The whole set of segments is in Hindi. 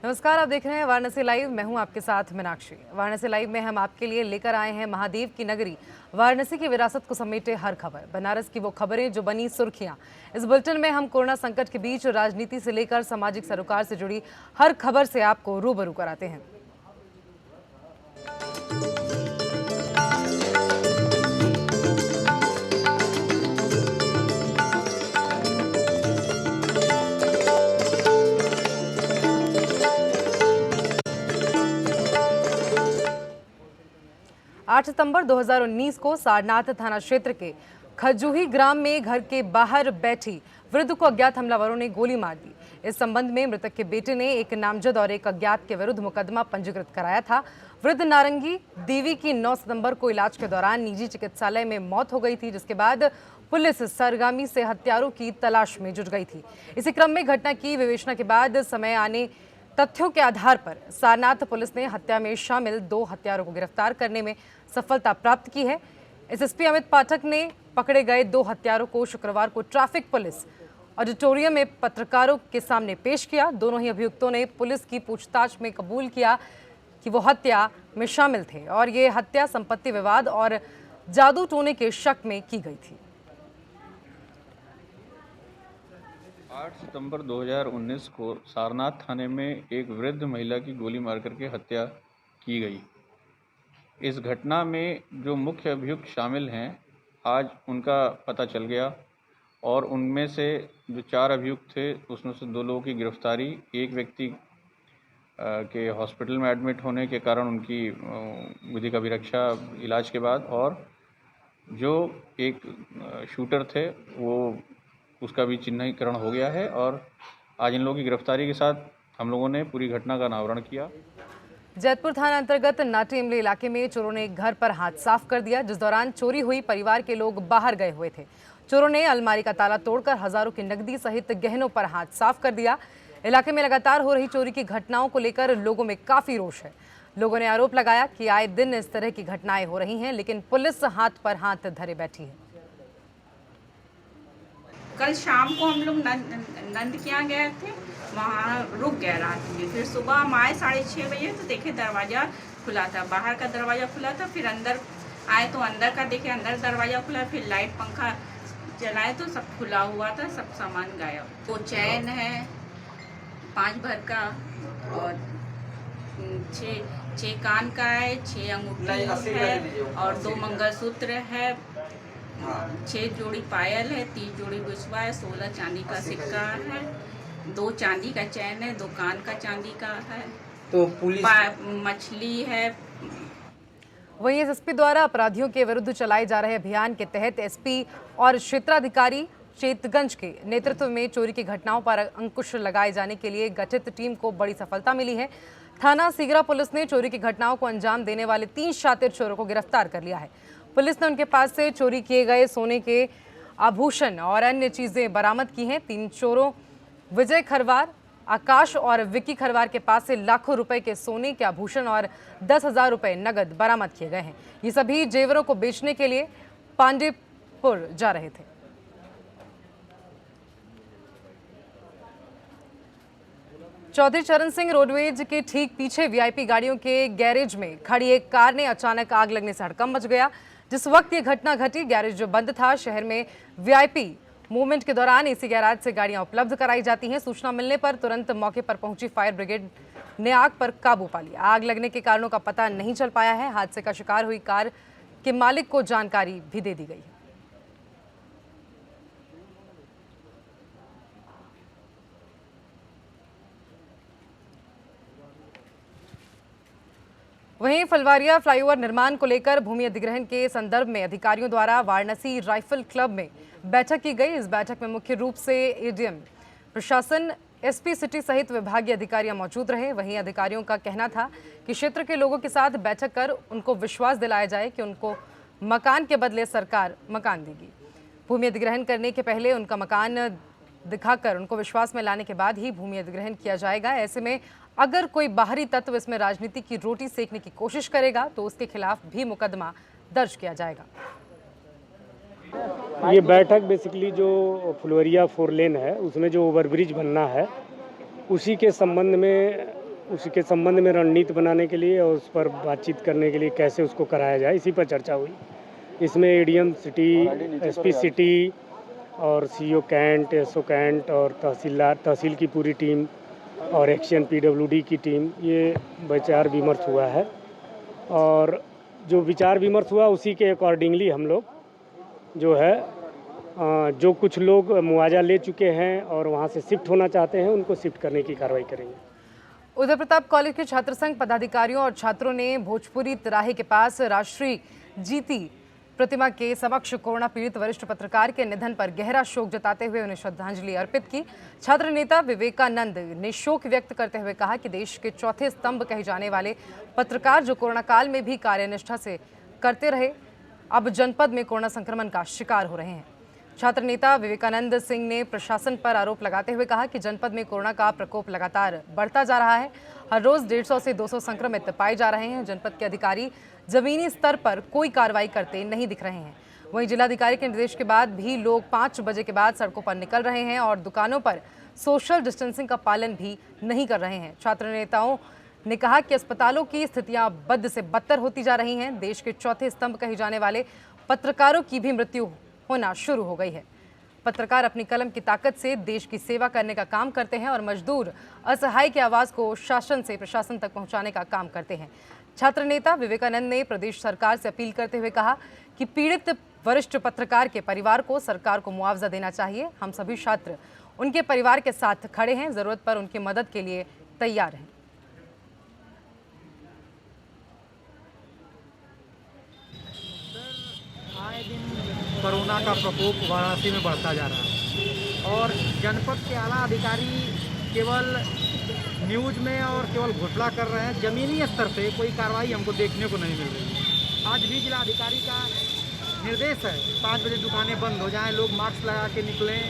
नमस्कार, आप देख रहे हैं वाराणसी लाइव। मैं हूं आपके साथ मीनाक्षी। वाराणसी लाइव में हम आपके लिए लेकर आए हैं महादेव की नगरी वाराणसी की विरासत को समेटे हर खबर, बनारस की वो खबरें जो बनी सुर्खियां। इस बुलेटिन में हम कोरोना संकट के बीच राजनीति से लेकर सामाजिक सरोकार से जुड़ी हर खबर से आपको रूबरू कराते हैं। 8 सितंबर 2019 को सारनाथ थाना क्षेत्र के खजूही ग्राम में घर के बाहर बैठी वृद्ध को अज्ञात हमलावरों ने गोली मार दी। इस संबंध में मृतक के बेटे ने एक नामजद और एक अज्ञात के विरुद्ध मुकदमा पंजीकृत कराया था। वृद्ध नारंगी देवी की 9 सितंबर को इलाज के दौरान निजी चिकित्सालय में मौत हो गई थी, जिसके बाद पुलिस सरगामी से हत्यारों की तलाश में जुट गई थी। इसी क्रम में घटना की विवेचना के बाद समय आने तथ्यों के आधार पर सारनाथ पुलिस ने हत्या में शामिल 2 हत्यारों को गिरफ्तार करने में सफलता प्राप्त की है। एसएसपी अमित पाठक ने पकड़े गए 2 हत्यारों को शुक्रवार को ट्रैफिक पुलिस ऑडिटोरियम में पत्रकारों के सामने पेश किया। दोनों ही अभियुक्तों ने पुलिस की पूछताछ में कबूल किया कि वो हत्या में शामिल थे और ये हत्या संपत्ति विवाद और जादू टोने के शक में की गई थी। 8 सितंबर 2019 को सारनाथ थाने में एक वृद्ध महिला की गोली मारकर के हत्या की गई। इस घटना में जो मुख्य अभियुक्त शामिल हैं, आज उनका पता चल गया और उनमें से जो 4 अभियुक्त थे उसमें से 2 लोगों की गिरफ्तारी, एक व्यक्ति के हॉस्पिटल में एडमिट होने के कारण उनकी विधिक अभिरक्षा इलाज के बाद, और जो एक शूटर थे वो उसका भी चिन्हीकरण हो गया है और आज इन लोगों की गिरफ्तारी के साथ हम लोगों ने पूरी घटना का अनावरण किया। जैतपुर थाना अंतर्गत नाटी इमली इलाके में चोरों ने एक घर पर हाथ साफ कर दिया। जिस दौरान चोरी हुई, परिवार के लोग बाहर गए हुए थे। चोरों ने अलमारी का ताला तोड़कर हजारों की नकदी सहित गहनों पर हाथ साफ कर दिया। इलाके में लगातार हो रही चोरी की घटनाओं को लेकर लोगों में काफी रोष है। लोगों ने आरोप लगाया कि आए दिन इस तरह की घटनाएं हो रही हैं, लेकिन पुलिस हाथ पर हाथ धरे बैठी है। कल शाम को हम लोग नंद के यहाँ गए थे, वहाँ रुक गए रात में। फिर सुबह हम आए 6:30 बजे तो देखे दरवाज़ा खुला था, बाहर का दरवाज़ा खुला था। फिर अंदर आए तो अंदर का देखे, अंदर दरवाज़ा खुला। फिर लाइट पंखा जलाए तो सब खुला हुआ था, सब सामान गायब। तो चैन है 5 भर का और 6 कान का है, 6 अंगूठी है और 2 मंगलसूत्र है, 6 जोड़ी पायल है, 30 जोड़ी बिछुआ है, 16 चांदी का सिक्का है, 2 चांदी का चैन है, 2 कान का चांदी का है, तो पुलिस मछली है। वहीं एसएसपी द्वारा अपराधियों के विरुद्ध चलाए जा रहे अभियान के तहत एसपी और क्षेत्राधिकारी चेतगंज के नेतृत्व में चोरी की घटनाओं पर अंकुश लगाए जाने के लिए गठित टीम को बड़ी सफलता मिली है। थाना सीगरा पुलिस ने चोरी की घटनाओं को अंजाम देने वाले 3 शातिर चोरों को गिरफ्तार कर लिया है। पुलिस ने उनके पास से चोरी किए गए सोने के आभूषण और अन्य चीजें बरामद की हैं। 3 चोरों विजय खरवार, आकाश और विक्की खरवार के पास से लाखों रुपए के सोने के आभूषण और 10,000 रुपए नगद बरामद किए गए हैं। ये सभी जेवरों को बेचने के लिए पांडेपुर जा रहे थे। चौधरी चरण सिंह रोडवेज के ठीक पीछे वीआईपी गाड़ियों के गैरेज में खड़ी एक कार ने अचानक आग लगने से हड़कंप मच गया। जिस वक्त ये घटना घटी, गैरेज जो बंद था। शहर में वीआईपी मूवमेंट के दौरान इसी गैराज से गाड़ियां उपलब्ध कराई जाती हैं। सूचना मिलने पर तुरंत मौके पर पहुंची फायर ब्रिगेड ने आग पर काबू पा लिया। आग लगने के कारणों का पता नहीं चल पाया है। हादसे का शिकार हुई कार के मालिक को जानकारी भी दे दी गई है। वहीं फलवारिया फ्लाईओवर निर्माण को लेकर भूमि अधिग्रहण के संदर्भ में अधिकारियों द्वारा वाराणसी राइफल क्लब में बैठक की गई। इस बैठक में मुख्य रूप से एडीएम, प्रशासन, एसपी सिटी सहित विभागीय अधिकारियां मौजूद रहे। वहीं अधिकारियों का कहना था कि क्षेत्र के लोगों के साथ बैठक कर उनको विश्वास दिलाया जाए कि उनको मकान के बदले सरकार मकान देगी। भूमि अधिग्रहण करने के पहले उनका मकान दिखाकर उनको विश्वास में लाने के बाद ही भूमि अधिग्रहण किया जाएगा। ऐसे में अगर कोई बाहरी तत्व इसमें राजनीति की रोटी सेकने की कोशिश करेगा तो उसके खिलाफ भी मुकदमा दर्ज किया जाएगा। ये बैठक बेसिकली जो फुलवरिया 4 लेन है उसमें जो ओवरब्रिज बनना है उसी के संबंध में उसके संबंध में रणनीति बनाने के लिए और उस पर बातचीत करने के लिए कैसे उसको कराया जाए, इसी पर चर्चा हुई। इसमें एडीएम सिटी, एसपी सिटी और सीओ कैंट, एसओ कैंट और तहसील की पूरी टीम और एक्शन पीडब्ल्यूडी की टीम, ये विचार विमर्श हुआ है। और जो विचार विमर्श हुआ उसी के अकॉर्डिंगली हम लोग जो है जो कुछ लोग मुआवजा ले चुके हैं और वहाँ से शिफ्ट होना चाहते हैं, उनको शिफ्ट करने की कार्रवाई करेंगे। उधर प्रताप कॉलेज के छात्र संघ पदाधिकारियों और छात्रों ने भोजपुरी तिराहे के पास राष्ट्रीय जीती प्रतिमा के समक्ष कोरोना पीड़ित वरिष्ठ पत्रकार के निधन पर गहरा शोक जताते हुए उन्हें श्रद्धांजलि अर्पित की। छात्र नेता विवेकानंद ने शोक व्यक्त करते हुए कहा कि देश के चौथे स्तंभ कहे जाने वाले पत्रकार जो कोरोना काल में भी कार्यनिष्ठा से करते रहे, अब जनपद में कोरोना संक्रमण का शिकार हो रहे हैं। छात्र नेता विवेकानंद सिंह ने प्रशासन पर आरोप लगाते हुए कहा कि जनपद में कोरोना का प्रकोप लगातार बढ़ता जा रहा है। हर रोज 150 से 200 संक्रमित पाए जा रहे हैं। जनपद के अधिकारी जमीनी स्तर पर कोई कार्रवाई करते नहीं दिख रहे हैं। वहीं जिलाधिकारी के निर्देश के बाद भी लोग 5 बजे के बाद सड़कों पर निकल रहे हैं और दुकानों पर सोशल डिस्टेंसिंग का पालन भी नहीं कर रहे हैं। छात्र नेताओं ने कहा कि अस्पतालों की स्थितियां बद से बदतर होती जा रही हैं। देश के चौथे स्तंभ कहे जाने वाले पत्रकारों की भी मृत्यु होना शुरू हो गई है। पत्रकार अपनी कलम की ताकत से देश की सेवा करने का काम करते हैं और मजदूर असहाय की आवाज़ को शासन से प्रशासन तक पहुंचाने का काम करते हैं। छात्र नेता विवेकानंद ने प्रदेश सरकार से अपील करते हुए कहा कि पीड़ित वरिष्ठ पत्रकार के परिवार को सरकार को मुआवजा देना चाहिए। हम सभी छात्र उनके परिवार के साथ खड़े हैं, जरूरत पर उनकी मदद के लिए तैयार हैं। आए दिन कोरोना का प्रकोप वाराणसी में बढ़ता जा रहा है और जनपद के आला अधिकारी केवल न्यूज़ में और केवल घोषणा कर रहे हैं। ज़मीनी स्तर पे कोई कार्रवाई हमको देखने को नहीं मिल रही। आज भी जिला अधिकारी का निर्देश है 5 बजे दुकानें बंद हो जाएं, लोग मास्क लगा के निकलें,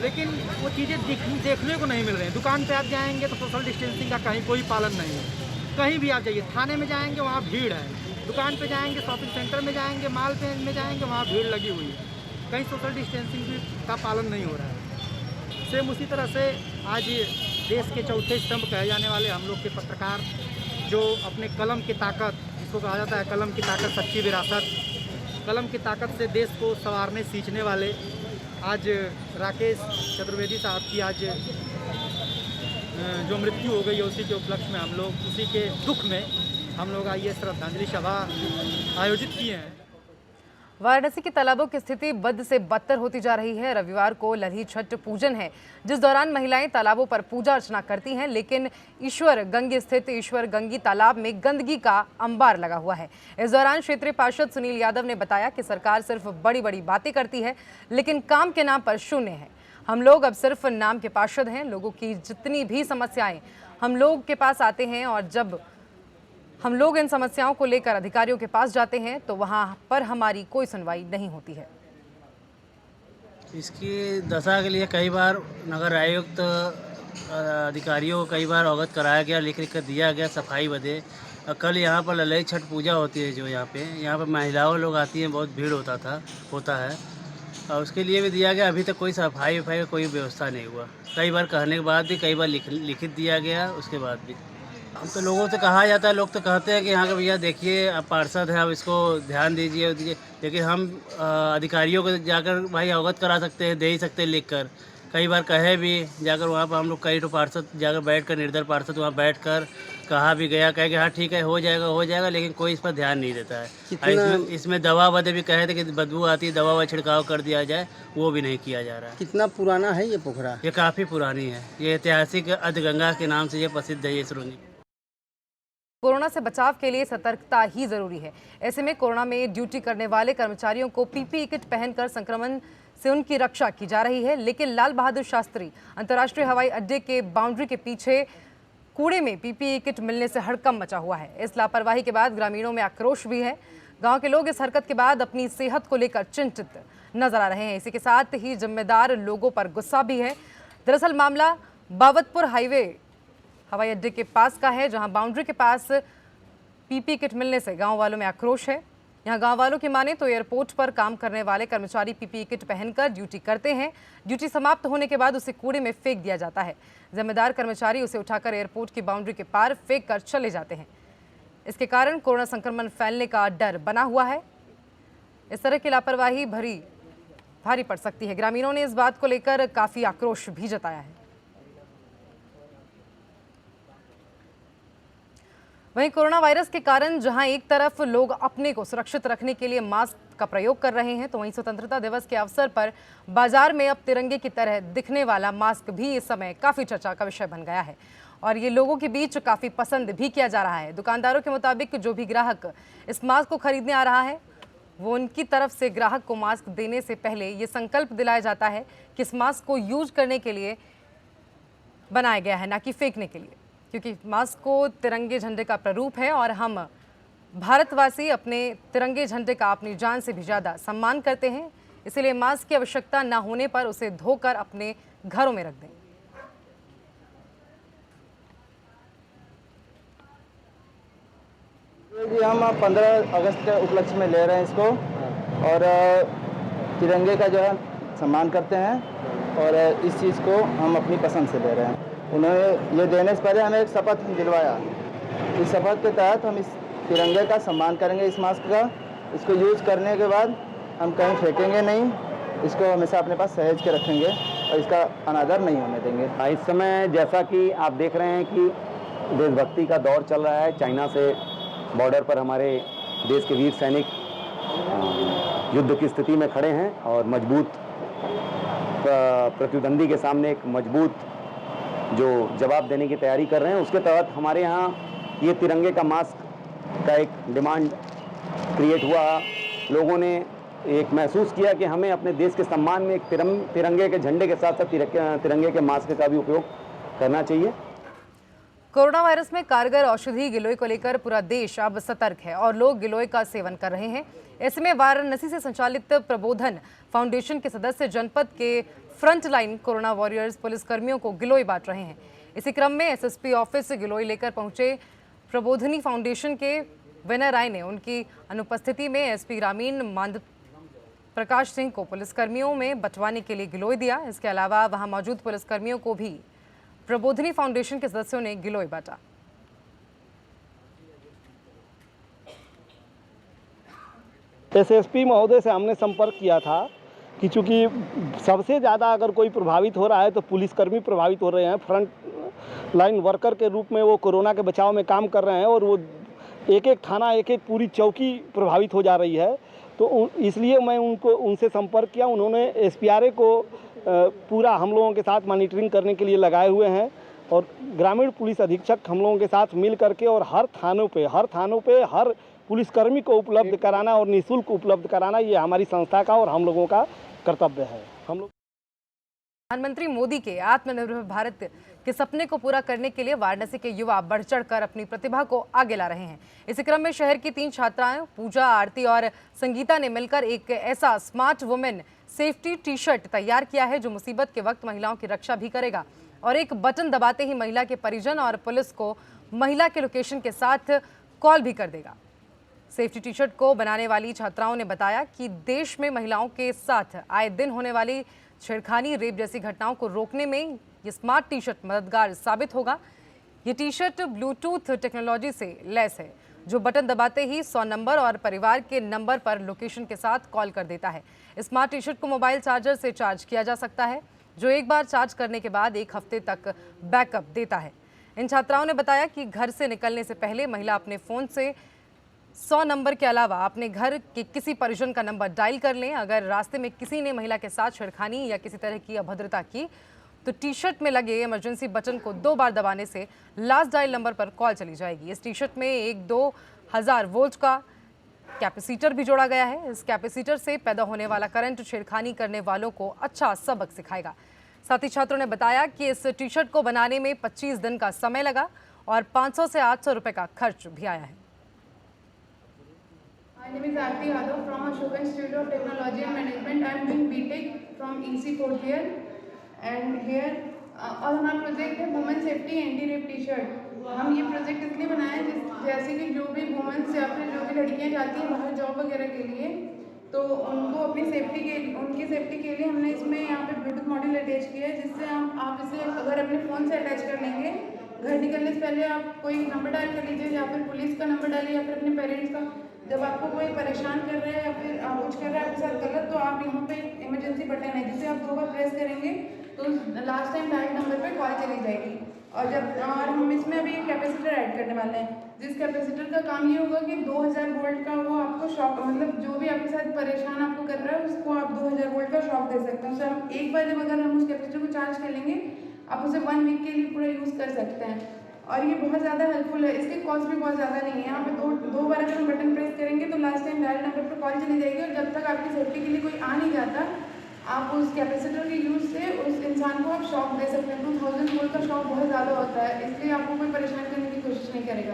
लेकिन वो चीज़ें देखने को नहीं मिल रही हैं। दुकान पे आप जाएंगे तो सोशल डिस्टेंसिंग का कहीं कोई पालन नहीं है। कहीं भी आप जाइए, थाने में जाएंगे वहाँ भीड़ है, दुकान पे जाएंगे, शॉपिंग सेंटर में जाएंगे, माल पे में जाएंगे, वहाँ भीड़ लगी हुई है। कहीं सोशल डिस्टेंसिंग भी का पालन नहीं हो रहा है। सेम उसी तरह से आज देश के चौथे स्तंभ कहे जाने वाले हम लोग के पत्रकार जो अपने कलम की ताकत, जिसको कहा जाता है कलम की ताकत सच्ची विरासत, कलम की ताकत से देश को संवारने सींचने वाले आज राकेश चतुर्वेदी साहब की आज जो मृत्यु हो गई है, उसी के उपलक्ष्य में हम लोग उसी के दुख में हम लोग आइए श्रद्धांजलि सभा आयोजित किए हैं। वाराणसी के तालाबों की स्थिति बद से बदतर होती जा रही है। रविवार को लधी छठ पूजन है, जिस दौरान महिलाएं तालाबों पर पूजा अर्चना करती हैं, लेकिन ईश्वर गंगी स्थित ईश्वर गंगी तालाब में गंदगी का अंबार लगा हुआ है। इस दौरान क्षेत्रीय पार्षद सुनील यादव ने बताया कि सरकार सिर्फ बड़ी बड़ी बातें करती है, लेकिन काम के नाम पर शून्य है। हम लोग अब सिर्फ नाम के पार्षद हैं। लोगों की जितनी भी समस्याएं हम लोग के पास आते हैं और जब हम लोग इन समस्याओं को लेकर अधिकारियों के पास जाते हैं तो वहां पर हमारी कोई सुनवाई नहीं होती है। इसकी दशा के लिए कई बार नगर आयुक्त अधिकारियों को कई बार अवगत कराया गया, लिख कर दिया गया सफाई बदे। कल यहाँ पर ललई छठ पूजा होती है, जो यहाँ पर महिलाओं लोग आती हैं, बहुत भीड़ होता है और उसके लिए भी दिया गया। अभी तक कोई सफाई वफाई का कोई व्यवस्था नहीं हुआ। कई बार कहने के बाद भी, कई बार लिखित दिया गया, उसके बाद भी हम तो लोगों से कहा जाता है, लोग तो कहते हैं कि यहाँ के भैया देखिए आप पार्षद हैं, आप इसको ध्यान दीजिए, लेकिन हम अधिकारियों को जाकर भाई अवगत करा सकते हैं, दे ही सकते हैं लिख कर। कई बार कहे भी जाकर, वहाँ पर हम लोग कई तो पार्षद जाकर बैठ कर, निर्दल पार्षद वहाँ बैठ कर कहा भी गया, कहे कि हाँ ठीक है हो जाएगा, लेकिन कोई इस पर ध्यान नहीं देता है। इसमें दवा बदे भी कहे थे कि बदबू आती है, दवा व छिड़काव कर दिया जाए, वो भी नहीं किया जा रहा है। कितना पुराना है ये पोखरा? ये काफ़ी पुरानी है, ये ऐतिहासिक अधगंगा के नाम से ये प्रसिद्ध है ये सुरंगी। कोरोना से बचाव के लिए सतर्कता ही जरूरी है। ऐसे में कोरोना में ड्यूटी करने वाले कर्मचारियों को पीपीई किट पहनकर संक्रमण से उनकी रक्षा की जा रही है, लेकिन लाल बहादुर शास्त्री अंतर्राष्ट्रीय हवाई अड्डे के बाउंड्री के पीछे कूड़े में पीपीई किट मिलने से हड़कंप मचा हुआ है। इस लापरवाही के बाद ग्रामीणों में आक्रोश भी है। गांव के लोग इस हरकत के बाद अपनी सेहत को लेकर चिंतित नजर आ रहे हैं। इसी के साथ ही जिम्मेदार लोगों पर गुस्सा भी है। दरअसल मामला बाबतपुर हाईवे हवाई अड्डे के पास का है, जहां बाउंड्री के पास पीपीई किट मिलने से गांव वालों में आक्रोश है। यहाँ गांव वालों की माने तो एयरपोर्ट पर काम करने वाले कर्मचारी पीपीई किट पहनकर ड्यूटी करते हैं। ड्यूटी समाप्त होने के बाद उसे कूड़े में फेंक दिया जाता है। जिम्मेदार कर्मचारी उसे उठाकर एयरपोर्ट की बाउंड्री के पार फेंक कर चले जाते हैं। इसके कारण कोरोना संक्रमण फैलने का डर बना हुआ है। इस तरह की लापरवाही भारी पड़ सकती है। ग्रामीणों ने इस बात को लेकर काफी आक्रोश भी जताया है। वहीं कोरोना वायरस के कारण जहां एक तरफ लोग अपने को सुरक्षित रखने के लिए मास्क का प्रयोग कर रहे हैं, तो वहीं स्वतंत्रता दिवस के अवसर पर बाजार में अब तिरंगे की तरह दिखने वाला मास्क भी इस समय काफी चर्चा का विषय बन गया है और ये लोगों के बीच काफी पसंद भी किया जा रहा है। दुकानदारों के मुताबिक जो भी ग्राहक इस मास्क को खरीदने आ रहा है, वो उनकी तरफ से ग्राहक को मास्क देने से पहले ये संकल्प दिलाया जाता है कि इस मास्क को यूज करने के लिए बनाया गया है, ना कि फेंकने के लिए, क्योंकि मास्क को तिरंगे झंडे का प्ररूप है और हम भारतवासी अपने तिरंगे झंडे का अपनी जान से भी ज़्यादा सम्मान करते हैं। इसलिए मास्क की आवश्यकता न होने पर उसे धोकर अपने घरों में रख दें। जी हम 15 अगस्त के उपलक्ष्य में ले रहे हैं इसको और तिरंगे का जो है सम्मान करते हैं और इस चीज़ को हम अपनी पसंद से ले रहे हैं। उन्होंने ये देने से पहले हमें एक शपथ दिलवाया। इस शपथ के तहत हम इस तिरंगे का सम्मान करेंगे, इस मास्क का। इसको यूज़ करने के बाद हम कहीं फेंकेंगे नहीं, इसको हमेशा अपने पास सहेज के रखेंगे और इसका अनादर नहीं होने देंगे। इस समय जैसा कि आप देख रहे हैं कि देशभक्ति का दौर चल रहा है। चाइना से बॉर्डर पर हमारे देश के वीर सैनिक युद्ध की स्थिति में खड़े हैं और मजबूत प्रतिद्वंदी के सामने एक मजबूत जो जवाब देने की तैयारी कर रहे हैं। उसके तहत हमारे यहाँ ये तिरंगे का मास्क का एक डिमांड क्रिएट हुआ। लोगों ने एक महसूस किया कि हमें अपने देश के सम्मान में एक तिरंगे के झंडे के साथ साथ तिरंगे के मास्क का भी उपयोग करना चाहिए। कोरोना वायरस में कारगर औषधि गिलोय को लेकर पूरा देश अब सतर्क है और लोग गिलोय का सेवन कर रहे हैं। ऐसे में वाराणसी से संचालित प्रबोधन फाउंडेशन के सदस्य जनपद के फ्रंट लाइन कोरोना वॉरियर्स पुलिसकर्मियों को गिलोय बांट रहे हैं। इसी क्रम में एसएसपी ऑफिस से गिलोय लेकर पहुंचे प्रबोधनी फाउंडेशन के विनय राय ने उनकी अनुपस्थिति में एसपी ग्रामीण मांद प्रकाश सिंह को पुलिसकर्मियों में बंटवाने के लिए गिलोय दिया। इसके अलावा वहां मौजूद पुलिसकर्मियों को भी प्रबोधनी फाउंडेशन के सदस्यों ने गिलोय बांटा। एसएसपी महोदय से हमने संपर्क किया था कि चूँकि सबसे ज़्यादा अगर कोई प्रभावित हो रहा है तो पुलिसकर्मी प्रभावित हो रहे हैं। फ्रंट लाइन वर्कर के रूप में वो कोरोना के बचाव में काम कर रहे हैं और वो एक एक थाना एक एक पूरी चौकी प्रभावित हो जा रही है। तो इसलिए मैं उनसे संपर्क किया। उन्होंने एसपीआरए को पूरा हम लोगों के साथ मॉनिटरिंग करने के लिए लगाए हुए हैं और ग्रामीण पुलिस अधीक्षक हम लोगों के साथ मिल करके और हर थानों पे हर पुलिसकर्मी को उपलब्ध कराना और निःशुल्क उपलब्ध कराना ये हमारी संस्था का और हम लोगों का कर्तव्य है। हम लोग प्रधानमंत्री मोदी के आत्मनिर्भर भारत के सपने को पूरा करने के लिए वाराणसी के युवा बढ़ चढ़कर अपनी प्रतिभा को आगे ला रहे हैं। इसी क्रम में शहर की 3 छात्राएं पूजा, आरती और संगीता ने मिलकर एक ऐसा smart women safety T shirt तैयार किया है जो मुसीबत के वक्त महिलाओं की रक्षा भी करेगा और एक बटन दबाते ही महिला के परिजन और पुलिस को महिला के लोकेशन के साथ कॉल भी कर देगा। सेफ्टी टी शर्ट को बनाने वाली छात्राओं ने बताया कि देश में महिलाओं के साथ आए दिन होने वाली छेड़खानी, रेप जैसी घटनाओं को रोकने में ये स्मार्ट टी शर्ट मददगार साबित होगा। ये टी शर्ट ब्लूटूथ टेक्नोलॉजी से लैस है जो बटन दबाते ही 100 नंबर और परिवार के नंबर पर लोकेशन के साथ कॉल कर देता है। स्मार्ट टी शर्ट को मोबाइल चार्जर से चार्ज किया जा सकता है जो एक बार चार्ज करने के बाद 1 हफ्ते तक बैकअप देता है। इन छात्राओं ने बताया कि घर से निकलने से पहले महिला अपने फ़ोन से 100 नंबर के अलावा अपने घर के किसी परिजन का नंबर डायल कर लें। अगर रास्ते में किसी ने महिला के साथ छेड़खानी या किसी तरह की अभद्रता की तो टी शर्ट में लगे इमरजेंसी बटन को 2 बार दबाने से लास्ट डायल नंबर पर कॉल चली जाएगी। इस टी शर्ट में एक 2000 वोल्ट का कैपेसिटर भी जोड़ा गया है। इस कैपेसिटर से पैदा होने वाला करंट छेड़खानी करने वालों को अच्छा सबक सिखाएगा। साथ ही छात्रों ने बताया कि इस टी शर्ट को बनाने में 25 दिन का समय लगा और 500 से 800 रुपए का खर्च भी आया है। My name is Aarti Yadav from Ashoka Institute of Technology and Management. I am doing BTech from EC 4th year and here और हमारा प्रोजेक्ट है women safety anti rape T shirt. हम ये प्रोजेक्ट इसलिए बनाए जैसे कि जो भी वुमेन्स या फिर जो भी लड़कियां जाती हैं बाहर जॉब वगैरह के लिए, तो उनको अपनी उनकी सेफ्टी के लिए हमने इसमें यहाँ पे ब्लूटूथ मॉड्यूल अटैच किया है, जिससे आप इसे अगर अपने फ़ोन से अटैच कर लेंगे, घर निकलने से पहले आप कोई नंबर डायल कर लीजिए, या फिर पुलिस का नंबर डालिए, या फिर अपने पेरेंट्स का। जब आपको कोई परेशान कर रहा है या फिर कुछ कर रहा है आपके साथ गलत, तो आप यहाँ पे इमरजेंसी बटन है जिसे आप 2 बार प्रेस करेंगे तो लास्ट टाइम डायल नंबर पे कॉल चली जाएगी। और हम इसमें अभी एक कैपेसिटर ऐड करने वाले हैं, जिस कैपेसिटर का काम ये होगा कि 2000 वोल्ट का वो आपको शॉक, मतलब जो भी आपके साथ परेशान आपको कर रहा है उसको आप 2000 वोल्ट का शॉक दे सकते हैं। उसे हम एक बार जब अगर हम उस कैपेसिटर को चार्ज कर लेंगे, आप उसे 1 वीक के लिए पूरा यूज़ कर सकते हैं, और ये बहुत ज़्यादा हेल्पफुल है। इसकी कॉस्ट भी बहुत ज़्यादा नहीं है। यहाँ पे दो बार अगर हम बटन प्रेस करेंगे तो लास्ट टाइम डायल नंबर पर कॉल चली जाएगी, और जब तक आपकी सेफ्टी के लिए कोई आ नहीं जाता, आप उस कैपेसिटर के यूज़ से उस इंसान को आप शॉक दे सकते हैं। 2000 वोल्ट का शॉक बहुत ज़्यादा होता है, इसलिए आपको कोई परेशान करने की कोशिश नहीं करेगा।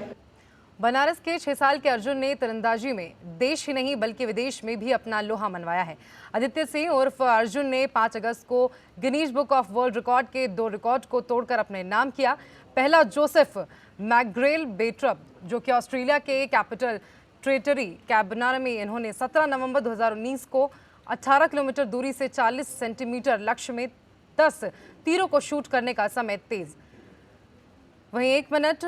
बनारस के 6 साल के अर्जुन ने तीरंदाजी में देश ही नहीं बल्कि विदेश में भी अपना लोहा मनवाया है। आदित्य सिंह उर्फ अर्जुन ने 5 अगस्त को Guinness book of world record के 2 रिकॉर्ड को तोड़कर अपने नाम किया। पहला जोसेफ मैकग्रेल बेट्रप, जो कि ऑस्ट्रेलिया के कैपिटल टेरिटरी कैबनार में इन्होंने 17 नवंबर 2019 को 18 किलोमीटर दूरी से 40 सेंटीमीटर लक्ष्य में 10 तीरों को शूट करने का समय तेज। वहीं 1 मिनट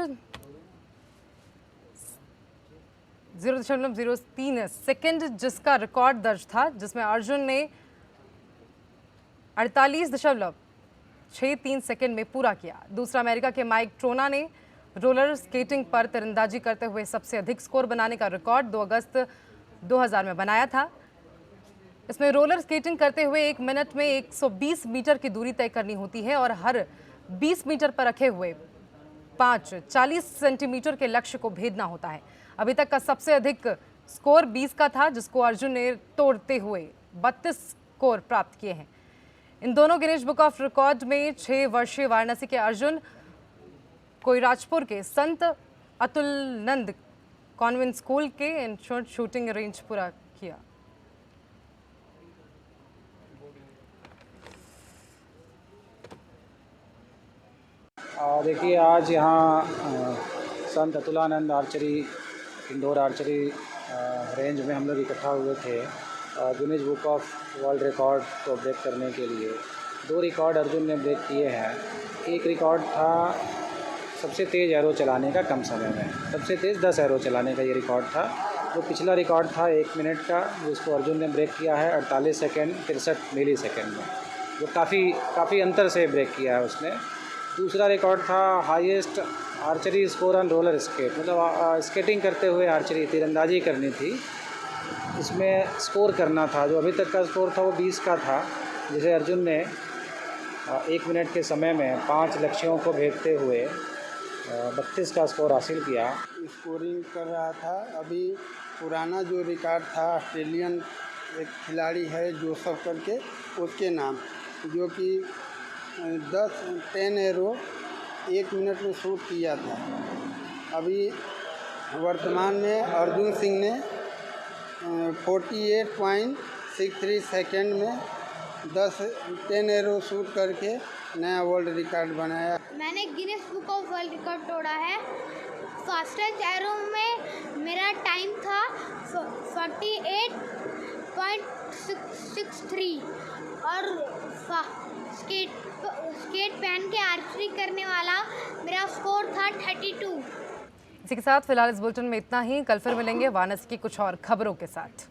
0.03 सेकंड जिसका रिकॉर्ड दर्ज था, जिसमें अर्जुन ने 48.63 सेकंड में पूरा किया। दूसरा अमेरिका के माइक ट्रोना ने रोलर स्केटिंग पर तीरंदाजी करते हुए सबसे अधिक स्कोर बनाने का रिकॉर्ड 2 अगस्त 2000 में बनाया था। इसमें रोलर स्केटिंग करते हुए 1 मिनट में 120 मीटर की दूरी तय करनी होती है और हर 20 मीटर पर रखे हुए 40 सेंटीमीटर के लक्ष्य को भेदना होता है। अभी तक का सबसे अधिक स्कोर 20 का था, जिसको अर्जुन ने तोड़ते हुए 32 स्कोर प्राप्त किए हैं। इन दोनों गिनीज बुक ऑफ रिकॉर्ड में 6 वर्षीय वाराणसी के अर्जुन कोइराजपुर के संत अतुलनंद कॉन्वेंट स्कूल के इंश्योर्ड शूटिंग रेंज पूरा किया। देखिए, आज यहाँ संत Atulanand archery indoor archery range में हम लोग इकट्ठा हुए थे Guinness book of world record को ब्रेक करने के लिए। 2 रिकॉर्ड अर्जुन ने ब्रेक किए हैं। एक रिकॉर्ड था सबसे तेज़ एरो चलाने का कम समय में, सबसे तेज़ 10 एरो चलाने का ये रिकॉर्ड था। जो पिछला रिकॉर्ड था 1 मिनट का, जिसको अर्जुन ने ब्रेक किया है 48 सेकेंड 63 मिली सेकेंड में, जो काफ़ी अंतर से ब्रेक किया है उसने। दूसरा रिकॉर्ड था highest archery score on roller skate, मतलब स्केटिंग करते हुए आर्चरी तीरंदाजी करनी थी, इसमें स्कोर करना था। जो अभी तक का स्कोर था वो 20 का था, जिसे अर्जुन ने 1 मिनट के समय में 5 लक्ष्यों को भेदते हुए 32 का स्कोर हासिल किया। स्कोरिंग कर रहा था। अभी पुराना जो रिकॉर्ड था ऑस्ट्रेलियन एक खिलाड़ी है जोसेफ करके, उसके नाम, जो कि 10 एरो 1 मिनट में शूट किया था। अभी वर्तमान में अर्जुन सिंह ने 48.63 सेकेंड में 10 एरो शूट करके नया वर्ल्ड रिकॉर्ड बनाया। मैंने Guinness book of world record तोड़ा है। फास्टेस्ट एरो में मेरा टाइम था 48.63 और स्केट पहन के आर्चरी करने वाला मेरा स्कोर था 32। इसी के साथ फिलहाल इस बुलेटिन में इतना ही। कल फिर मिलेंगे वाराणसी की कुछ और खबरों के साथ।